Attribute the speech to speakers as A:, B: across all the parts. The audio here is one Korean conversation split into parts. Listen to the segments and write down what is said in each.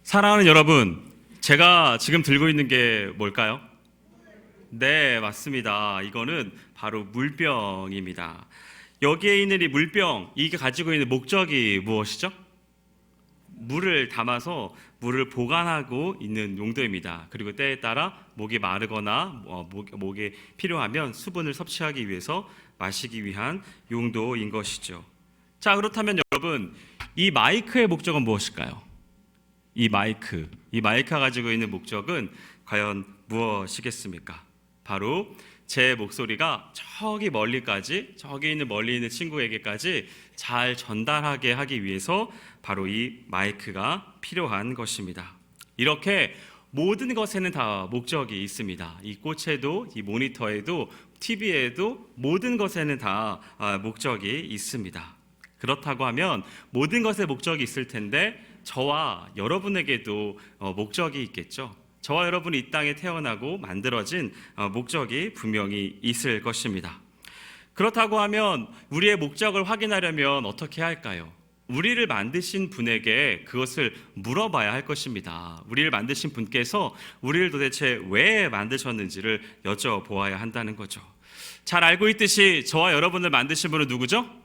A: 사랑하는 여러분, 제가 지금 들고 있는 게 뭘까요? 네, 맞습니다. 이거는 바로 물병입니다. 여기에 있는 이 물병, 이게 가지고 있는 목적이 무엇이죠? 물을 담아서 물을 보관하고 있는 용도입니다. 그리고 때에 따라 목이 마르거나 목에 필요하면 수분을 섭취하기 위해서 마시기 위한 용도인 것이죠. 자, 그렇다면 여러분, 이 마이크의 목적은 무엇일까요? 이 마이크가 가지고 있는 목적은 과연 무엇이겠습니까? 바로 제 목소리가 저기 멀리 있는 친구에게까지 잘 전달하게 하기 위해서 바로 이 마이크가 필요한 것입니다. 이렇게 모든 것에는 다 목적이 있습니다. 이 꽃에도, 이 모니터에도, TV에도 모든 것에는 다 목적이 있습니다. 그렇다고 하면 모든 것에 목적이 있을 텐데 저와 여러분에게도 목적이 있겠죠. 저와 여러분이 이 땅에 태어나고 만들어진 목적이 분명히 있을 것입니다. 그렇다고 하면 우리의 목적을 확인하려면 어떻게 해야 할까요? 우리를 만드신 분에게 그것을 물어봐야 할 것입니다. 우리를 만드신 분께서 우리를 도대체 왜 만드셨는지를 여쭤보아야 한다는 거죠. 잘 알고 있듯이 저와 여러분을 만드신 분은 누구죠?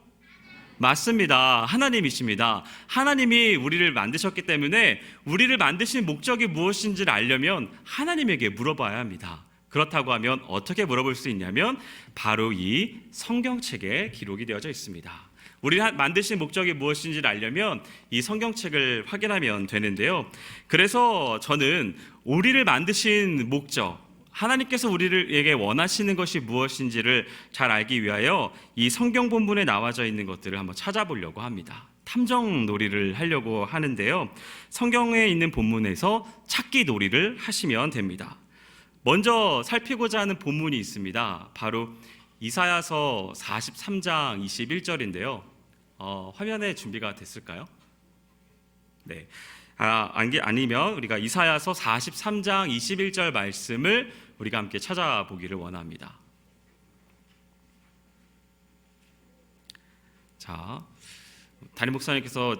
A: 맞습니다. 하나님이십니다. 하나님이 우리를 만드셨기 때문에 우리를 만드신 목적이 무엇인지를 알려면 하나님에게 물어봐야 합니다. 그렇다고 하면 어떻게 물어볼 수 있냐면 바로 이 성경책에 기록이 되어져 있습니다. 우리를 만드신 목적이 무엇인지를 알려면 이 성경책을 확인하면 되는데요. 그래서 저는 우리를 만드신 목적, 하나님께서 우리에게 원하시는 것이 무엇인지를 잘 알기 위하여 이 성경 본문에 나와져 있는 것들을 한번 찾아보려고 합니다. 탐정 놀이를 하려고 하는데요. 성경에 있는 본문에서 찾기 놀이를 하시면 됩니다. 먼저 살피고자 하는 본문이 있습니다. 바로 이사야서 43장 21절인데요. 화면에 준비가 됐을까요? 네. 아니면 우리가 이사야서 43장 21절 말씀을 우리가 함께 찾아보기를 원합니다. 자, 담임 목사님께서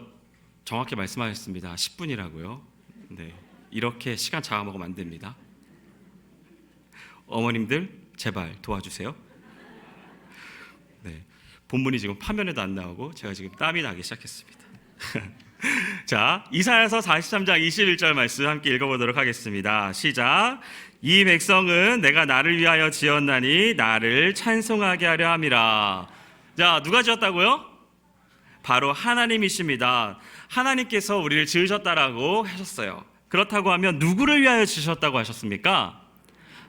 A: 정확히 말씀하셨습니다. 10분이라고요. 네, 이렇게 시간 잡아먹으면 안 됩니다. 어머님들 제발 도와주세요. 네, 본문이 지금 화면에도 안 나오고 제가 지금 땀이 나기 시작했습니다. 자, 이사야서 43장 21절 말씀 함께 읽어보도록 하겠습니다. 시작. 이 백성은 내가 나를 위하여 지었나니 나를 찬송하게 하려 함이라. 자, 누가 지었다고요? 바로 하나님이십니다. 하나님께서 우리를 지으셨다라고 하셨어요. 그렇다고 하면 누구를 위하여 지으셨다고 하셨습니까?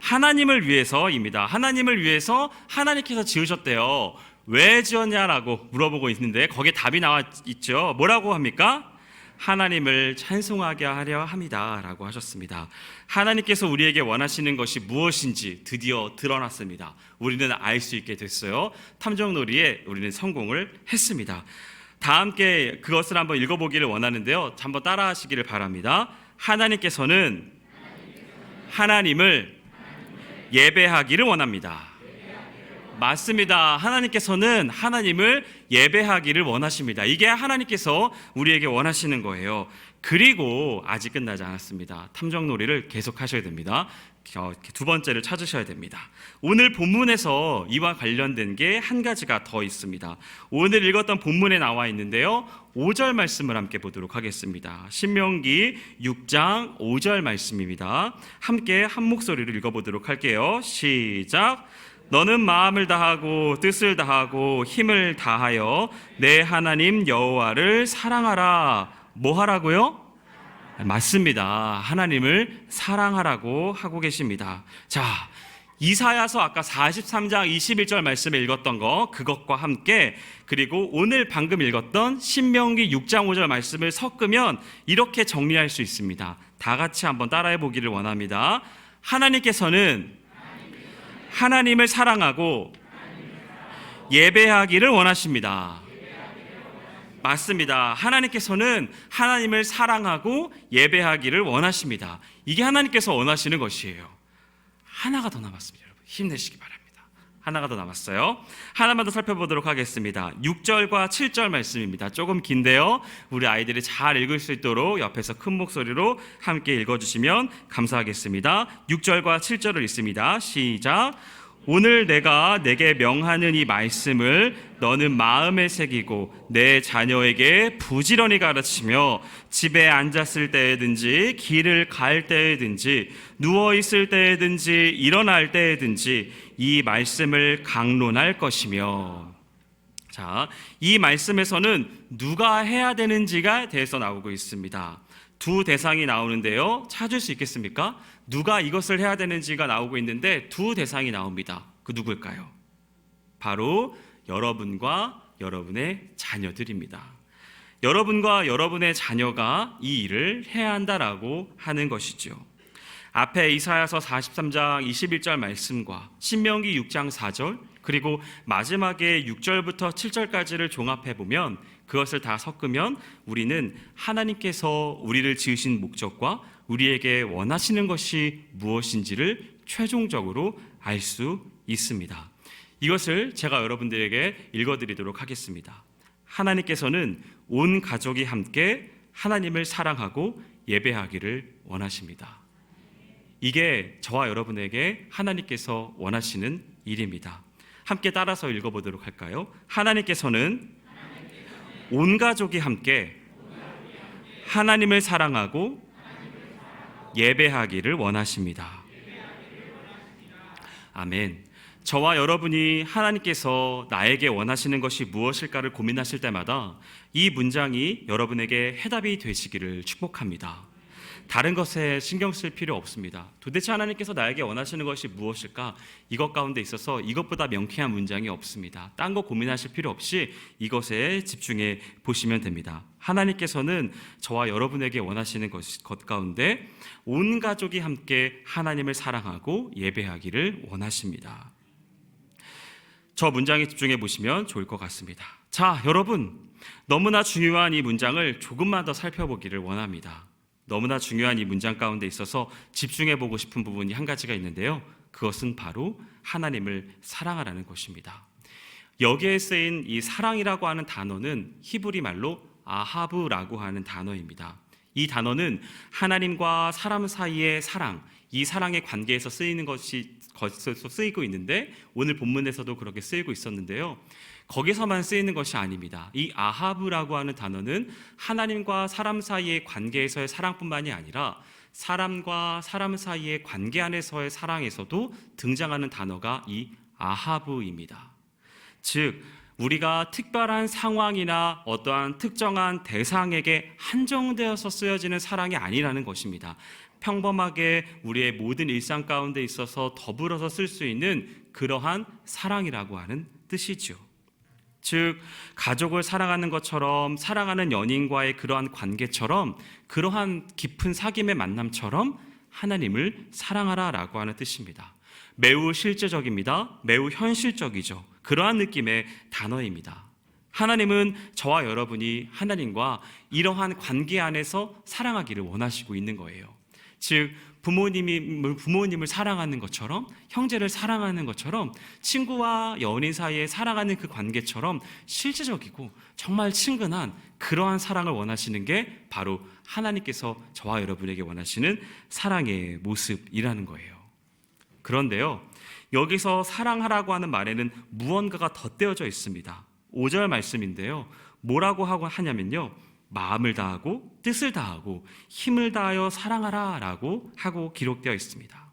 A: 하나님을 위해서입니다. 하나님을 위해서 하나님께서 지으셨대요. 왜 지었냐라고 물어보고 있는데 거기에 답이 나와 있죠. 뭐라고 합니까? 하나님을 찬송하게 하려 합니다 라고 하셨습니다. 하나님께서 우리에게 원하시는 것이 무엇인지 드디어 드러났습니다. 우리는 알 수 있게 됐어요. 탐정놀이에 우리는 성공을 했습니다. 다 함께 그것을 한번 읽어보기를 원하는데요. 한번 따라하시기를 바랍니다. 하나님께서는 하나님을 예배하기를 원합니다. 맞습니다. 하나님께서는 하나님을 예배하기를 원하십니다. 이게 하나님께서 우리에게 원하시는 거예요. 그리고 아직 끝나지 않았습니다. 탐정놀이를 계속 하셔야 됩니다. 두 번째를 찾으셔야 됩니다. 오늘 본문에서 이와 관련된 게 한 가지가 더 있습니다. 오늘 읽었던 본문에 나와 있는데요. 5절 말씀을 함께 보도록 하겠습니다. 신명기 6장 5절 말씀입니다. 함께 한 목소리로 읽어보도록 할게요. 시작. 너는 마음을 다하고 뜻을 다하고 힘을 다하여 내 하나님 여호와를 사랑하라. 뭐 하라고요? 맞습니다. 하나님을 사랑하라고 하고 계십니다. 자, 이사야서 아까 43장 21절 말씀에 읽었던 거 그것과 함께 그리고 오늘 방금 읽었던 신명기 6장 5절 말씀을 섞으면 이렇게 정리할 수 있습니다. 다 같이 한번 따라해 보기를 원합니다. 하나님께서는 하나님을 사랑하고 예배하기를 원하십니다. 맞습니다. 하나님께서는 하나님을 사랑하고 예배하기를 원하십니다. 이게 하나님께서 원하시는 것이에요. 하나가 더 남았습니다. 여러분 힘내시기 바랍니다. 하나가 더 남았어요. 하나만 더 살펴보도록 하겠습니다. 6절과 7절 말씀입니다. 조금 긴데요. 우리 아이들이 잘 읽을 수 있도록 옆에서 큰 목소리로 함께 읽어주시면 감사하겠습니다. 6절과 7절을 읽습니다. 시작. 오늘 내가 내게 명하는 이 말씀을 너는 마음에 새기고 내 자녀에게 부지런히 가르치며 집에 앉았을 때에든지 길을 갈 때에든지 누워있을 때에든지 일어날 때에든지 이 말씀을 강론할 것이며. 자, 이 말씀에서는 누가 해야 되는지가 대해서 나오고 있습니다. 두 대상이 나오는데요. 찾을 수 있겠습니까? 누가 이것을 해야 되는지가 나오고 있는데 두 대상이 나옵니다. 그 누굴까요? 바로 여러분과 여러분의 자녀들입니다. 여러분과 여러분의 자녀가 이 일을 해야 한다라고 하는 것이죠. 앞에 이사야서 43장 21절 말씀과 신명기 6장 4절 그리고 마지막에 6절부터 7절까지를 종합해보면 그것을 다 섞으면 우리는 하나님께서 우리를 지으신 목적과 우리에게 원하시는 것이 무엇인지를 최종적으로 알 수 있습니다. 이것을 제가 여러분들에게 읽어드리도록 하겠습니다. 하나님께서는 온 가족이 함께 하나님을 사랑하고 예배하기를 원하십니다. 이게 저와 여러분에게 하나님께서 원하시는 일입니다. 함께 따라서 읽어보도록 할까요? 하나님께서는 온 가족이 함께 하나님을 사랑하고 예배하기를 원하십니다. 아멘. 저와 여러분이 하나님께서 나에게 원하시는 것이 무엇일까를 고민하실 때마다 이 문장이 여러분에게 해답이 되시기를 축복합니다. 다른 것에 신경 쓸 필요 없습니다. 도대체 하나님께서 나에게 원하시는 것이 무엇일까? 이것 가운데 있어서 이것보다 명쾌한 문장이 없습니다. 딴 거 고민하실 필요 없이 이것에 집중해 보시면 됩니다. 하나님께서는 저와 여러분에게 원하시는 것 가운데 온 가족이 함께 하나님을 사랑하고 예배하기를 원하십니다. 저 문장에 집중해 보시면 좋을 것 같습니다. 자, 여러분, 너무나 중요한 이 문장을 조금만 더 살펴보기를 원합니다. 너무나 중요한 이 문장 가운데 있어서 집중해 보고 싶은 부분이 한 가지가 있는데요. 그것은 바로 하나님을 사랑하라는 것입니다. 여기에 쓰인 이 사랑이라고 하는 단어는 히브리 말로 아하브라고 하는 단어입니다. 이 단어는 하나님과 사람 사이의 사랑, 이 사랑의 관계에서 쓰이고 있는데 오늘 본문에서도 그렇게 쓰이고 있었는데요. 거기서만 쓰이는 것이 아닙니다. 이 아하브라고 하는 단어는 하나님과 사람 사이의 관계에서의 사랑뿐만이 아니라 사람과 사람 사이의 관계 안에서의 사랑에서도 등장하는 단어가 이 아하브입니다. 즉, 우리가 특별한 상황이나 어떠한 특정한 대상에게 한정되어서 쓰여지는 사랑이 아니라는 것입니다. 평범하게 우리의 모든 일상 가운데 있어서 더불어서 쓸 수 있는 그러한 사랑이라고 하는 뜻이죠. 즉, 가족을 사랑하는 것처럼, 사랑하는 연인과의 그러한 관계처럼, 그러한 깊은 사귐의 만남처럼 하나님을 사랑하라라고 하는 뜻입니다. 매우 실제적입니다. 매우 현실적이죠. 그러한 느낌의 단어입니다. 하나님은 저와 여러분이 하나님과 이러한 관계 안에서 사랑하기를 원하시고 있는 거예요. 즉, 부모님을 사랑하는 것처럼, 형제를 사랑하는 것처럼, 친구와 연인 사이에 사랑하는 그 관계처럼 실제적이고 정말 친근한 그러한 사랑을 원하시는 게 바로 하나님께서 저와 여러분에게 원하시는 사랑의 모습이라는 거예요. 그런데요, 여기서 사랑하라고 하는 말에는 무언가가 덧대어져 있습니다. 5절 말씀인데요, 뭐라고 하냐면요, 마음을 다하고 뜻을 다하고 힘을 다하여 사랑하라 라고 하고 기록되어 있습니다.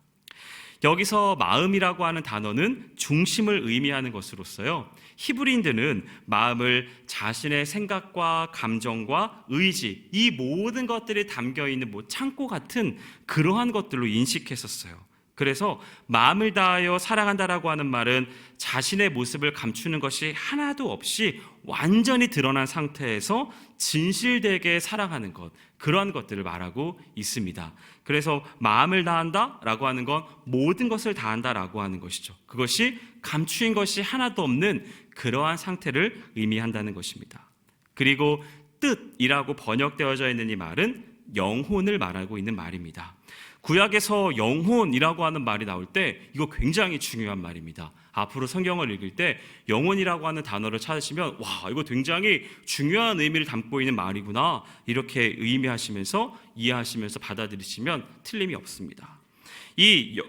A: 여기서 마음이라고 하는 단어는 중심을 의미하는 것으로서요, 히브리인들은 마음을 자신의 생각과 감정과 의지, 이 모든 것들이 담겨있는 창고 같은 그러한 것들로 인식했었어요. 그래서 마음을 다하여 사랑한다라고 하는 말은 자신의 모습을 감추는 것이 하나도 없이 완전히 드러난 상태에서 진실되게 사랑하는 것, 그러한 것들을 말하고 있습니다. 그래서 마음을 다한다라고 하는 건 모든 것을 다한다라고 하는 것이죠. 그것이 감추인 것이 하나도 없는 그러한 상태를 의미한다는 것입니다. 그리고 뜻이라고 번역되어져 있는 이 말은 영혼을 말하고 있는 말입니다. 구약에서 영혼이라고 하는 말이 나올 때 이거 굉장히 중요한 말입니다. 앞으로 성경을 읽을 때 영혼이라고 하는 단어를 찾으시면 와, 이거 굉장히 중요한 의미를 담고 있는 말이구나, 이렇게 의미하시면서 이해하시면서 받아들이시면 틀림이 없습니다. 이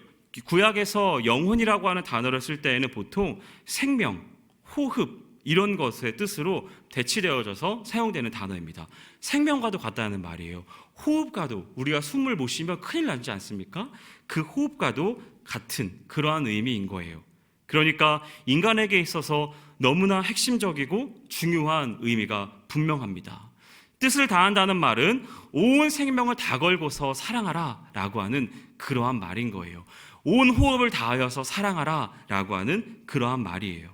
A: 구약에서 영혼이라고 하는 단어를 쓸 때에는 보통 생명, 호흡 이런 것의 뜻으로 대치되어져서 사용되는 단어입니다. 생명과도 같다는 말이에요. 호흡과도, 우리가 숨을 못 쉬면 큰일 나지 않습니까? 그 호흡과도 같은 그러한 의미인 거예요. 그러니까 인간에게 있어서 너무나 핵심적이고 중요한 의미가 분명합니다. 뜻을 다한다는 말은 온 생명을 다 걸고서 사랑하라 라고 하는 그러한 말인 거예요. 온 호흡을 다하여서 사랑하라 라고 하는 그러한 말이에요.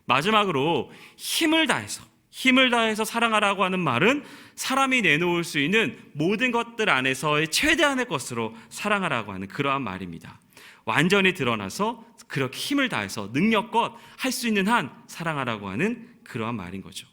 A: 마지막으로 힘을 다해서 사랑하라고 하는 말은 사람이 내놓을 수 있는 모든 것들 안에서의 최대한의 것으로 사랑하라고 하는 그러한 말입니다. 완전히 드러나서 그렇게 힘을 다해서 능력껏 할 수 있는 한 사랑하라고 하는 그러한 말인 거죠.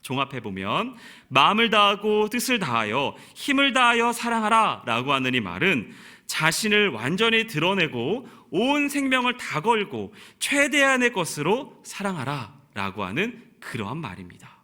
A: 종합해보면 마음을 다하고 뜻을 다하여 힘을 다하여 사랑하라 라고 하는 이 말은 자신을 완전히 드러내고 온 생명을 다 걸고 최대한의 것으로 사랑하라 라고 하는 그러한 말입니다.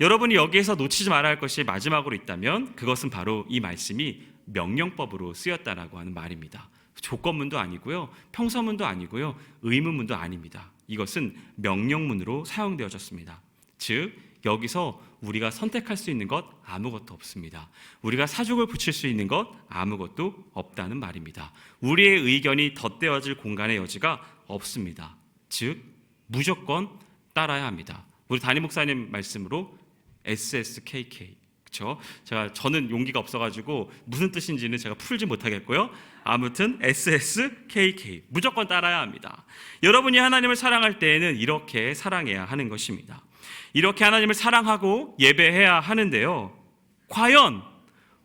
A: 여러분이 여기에서 놓치지 말아야 할 것이 마지막으로 있다면 그것은 바로 이 말씀이 명령법으로 쓰였다라고 하는 말입니다. 조건문도 아니고요, 평서문도 아니고요, 의문문도 아닙니다. 이것은 명령문으로 사용되어졌습니다. 즉 여기서 우리가 선택할 수 있는 것 아무것도 없습니다. 우리가 사족을 붙일 수 있는 것 아무것도 없다는 말입니다. 우리의 의견이 덧대어질 공간의 여지가 없습니다. 즉 무조건 따라야 합니다. 우리 담임 목사님 말씀으로 SSKK, 그렇죠? 저는 용기가 없어가지고 무슨 뜻인지는 제가 풀지 못하겠고요. 아무튼 SSKK 무조건 따라야 합니다. 여러분이 하나님을 사랑할 때에는 이렇게 사랑해야 하는 것입니다. 이렇게 하나님을 사랑하고 예배해야 하는데요, 과연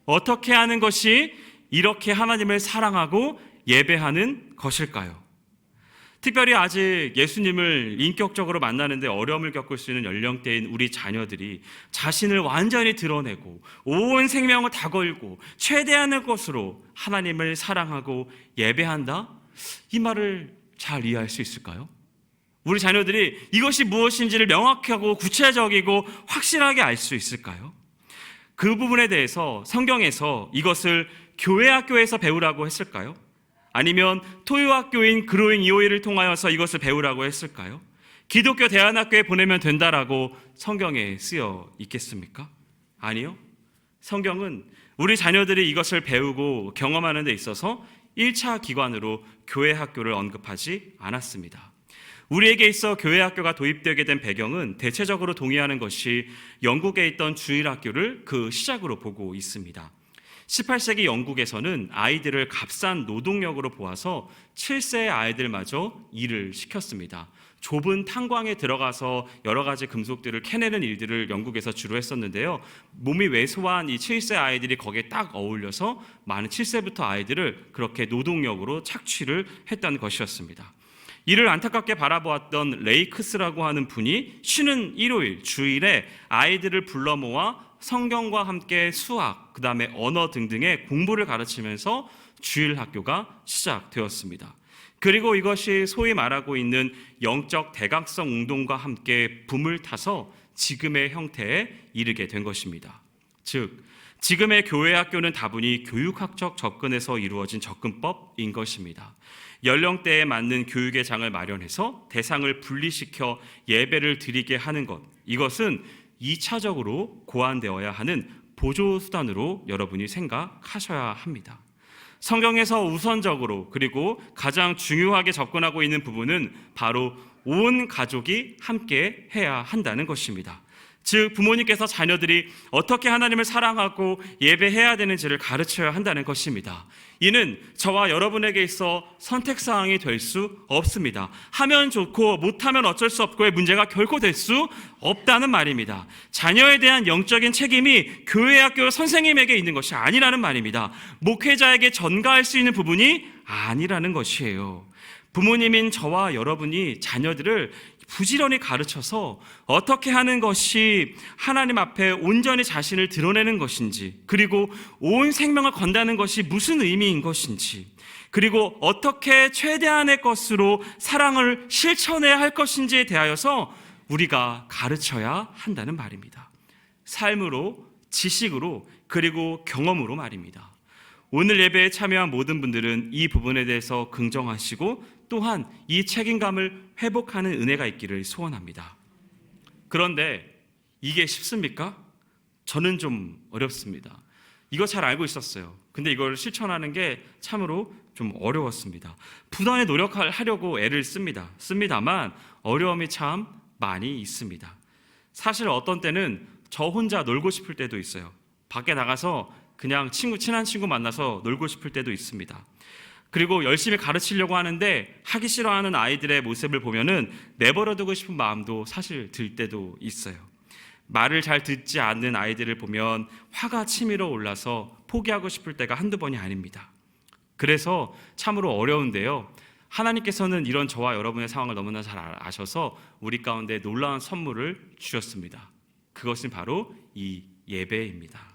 A: 어떻게 하는 것이 이렇게 하나님을 사랑하고 예배하는 것일까요? 특별히 아직 예수님을 인격적으로 만나는데 어려움을 겪을 수 있는 연령대인 우리 자녀들이 자신을 완전히 드러내고 온 생명을 다 걸고 최대한의 것으로 하나님을 사랑하고 예배한다? 이 말을 잘 이해할 수 있을까요? 우리 자녀들이 이것이 무엇인지를 명확하고 구체적이고 확실하게 알 수 있을까요? 그 부분에 대해서 성경에서 이것을 교회 학교에서 배우라고 했을까요? 아니면 토요학교인 그로잉 EOE를 통하여서 이것을 배우라고 했을까요? 기독교 대안학교에 보내면 된다라고 성경에 쓰여 있겠습니까? 아니요. 성경은 우리 자녀들이 이것을 배우고 경험하는 데 있어서 1차 기관으로 교회 학교를 언급하지 않았습니다. 우리에게 있어 교회 학교가 도입되게 된 배경은 대체적으로 동의하는 것이 영국에 있던 주일학교를 그 시작으로 보고 있습니다. 18세기 영국에서는 아이들을 값싼 노동력으로 보아서 7세의 아이들마저 일을 시켰습니다. 좁은 탄광에 들어가서 여러 가지 금속들을 캐내는 일들을 영국에서 주로 했었는데요, 몸이 왜소한 이 7세 아이들이 거기에 딱 어울려서 많은 7세부터 아이들을 그렇게 노동력으로 착취를 했다는 것이었습니다. 이를 안타깝게 바라보았던 레이크스라고 하는 분이 쉬는 일요일, 주일에 아이들을 불러 모아 성경과 함께 수학, 그 다음에 언어 등등의 공부를 가르치면서 주일 학교가 시작되었습니다. 그리고 이것이 소위 말하고 있는 영적 대각성 운동과 함께 붐을 타서 지금의 형태에 이르게 된 것입니다. 즉, 지금의 교회 학교는 다분히 교육학적 접근에서 이루어진 접근법인 것입니다. 연령대에 맞는 교육의 장을 마련해서 대상을 분리시켜 예배를 드리게 하는 것, 이것은 2차적으로 고안되어야 하는 보조수단으로 여러분이 생각하셔야 합니다. 성경에서 우선적으로 그리고 가장 중요하게 접근하고 있는 부분은 바로 온 가족이 함께 해야 한다는 것입니다. 즉 부모님께서 자녀들이 어떻게 하나님을 사랑하고 예배해야 되는지를 가르쳐야 한다는 것입니다. 이는 저와 여러분에게 있어 선택사항이 될 수 없습니다. 하면 좋고 못하면 어쩔 수 없고의 문제가 결코 될 수 없다는 말입니다. 자녀에 대한 영적인 책임이 교회 학교 선생님에게 있는 것이 아니라는 말입니다. 목회자에게 전가할 수 있는 부분이 아니라는 것이에요. 부모님인 저와 여러분이 자녀들을 부지런히 가르쳐서 어떻게 하는 것이 하나님 앞에 온전히 자신을 드러내는 것인지, 그리고 온 생명을 건다는 것이 무슨 의미인 것인지, 그리고 어떻게 최대한의 것으로 사랑을 실천해야 할 것인지에 대하여서 우리가 가르쳐야 한다는 말입니다. 삶으로, 지식으로, 그리고 경험으로 말입니다. 오늘 예배에 참여한 모든 분들은 이 부분에 대해서 긍정하시고 또한 이 책임감을 회복하는 은혜가 있기를 소원합니다. 그런데 이게 쉽습니까? 저는 좀 어렵습니다. 이거 잘 알고 있었어요. 근데 이걸 실천하는 게 참으로 좀 어려웠습니다. 부단히 노력하려고 애를 씁니다만 어려움이 참 많이 있습니다. 사실 어떤 때는 저 혼자 놀고 싶을 때도 있어요. 밖에 나가서 그냥 친한 친구 만나서 놀고 싶을 때도 있습니다. 그리고 열심히 가르치려고 하는데 하기 싫어하는 아이들의 모습을 보면은 내버려두고 싶은 마음도 사실 들 때도 있어요. 말을 잘 듣지 않는 아이들을 보면 화가 치밀어 올라서 포기하고 싶을 때가 한두 번이 아닙니다. 그래서 참으로 어려운데요. 하나님께서는 이런 저와 여러분의 상황을 너무나 잘 아셔서 우리 가운데 놀라운 선물을 주셨습니다. 그것은 바로 이 예배입니다.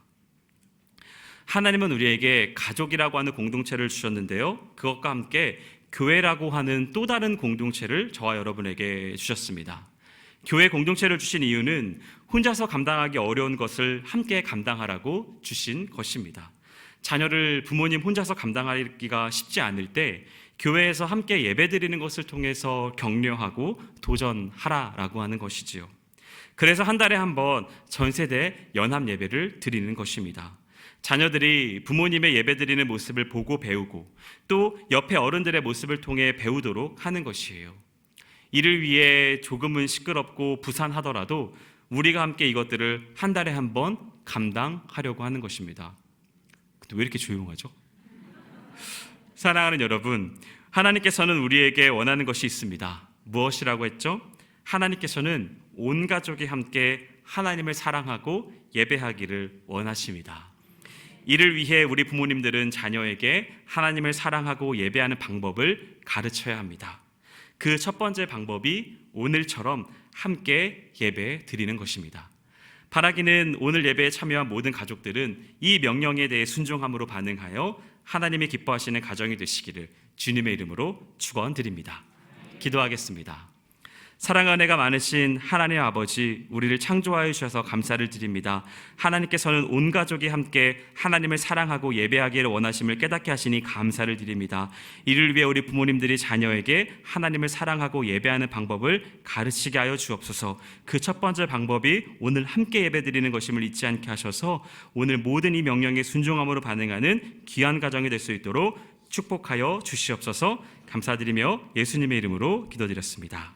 A: 하나님은 우리에게 가족이라고 하는 공동체를 주셨는데요. 그것과 함께 교회라고 하는 또 다른 공동체를 저와 여러분에게 주셨습니다. 교회 공동체를 주신 이유는 혼자서 감당하기 어려운 것을 함께 감당하라고 주신 것입니다. 자녀를 부모님 혼자서 감당하기가 쉽지 않을 때 교회에서 함께 예배드리는 것을 통해서 격려하고 도전하라라고 하는 것이지요. 그래서 한 달에 한 번 전세대 연합 예배를 드리는 것입니다. 자녀들이 부모님의 예배드리는 모습을 보고 배우고 또 옆에 어른들의 모습을 통해 배우도록 하는 것이에요. 이를 위해 조금은 시끄럽고 부산하더라도 우리가 함께 이것들을 한 달에 한 번 감당하려고 하는 것입니다. 근데 왜 이렇게 조용하죠? 사랑하는 여러분, 하나님께서는 우리에게 원하는 것이 있습니다. 무엇이라고 했죠? 하나님께서는 온 가족이 함께 하나님을 사랑하고 예배하기를 원하십니다. 이를 위해 우리 부모님들은 자녀에게 하나님을 사랑하고 예배하는 방법을 가르쳐야 합니다. 그 첫 번째 방법이 오늘처럼 함께 예배 드리는 것입니다. 바라기는 오늘 예배에 참여한 모든 가족들은 이 명령에 대해 순종함으로 반응하여 하나님이 기뻐하시는 가정이 되시기를 주님의 이름으로 축원드립니다. 기도하겠습니다. 사랑과 은혜가 많으신 하나님 아버지, 우리를 창조하여 주셔서 감사를 드립니다. 하나님께서는 온 가족이 함께 하나님을 사랑하고 예배하기를 원하심을 깨닫게 하시니 감사를 드립니다. 이를 위해 우리 부모님들이 자녀에게 하나님을 사랑하고 예배하는 방법을 가르치게 하여 주옵소서. 그 첫 번째 방법이 오늘 함께 예배드리는 것임을 잊지 않게 하셔서 오늘 모든 이 명령에 순종함으로 반응하는 귀한 가정이 될 수 있도록 축복하여 주시옵소서. 감사드리며 예수님의 이름으로 기도드렸습니다.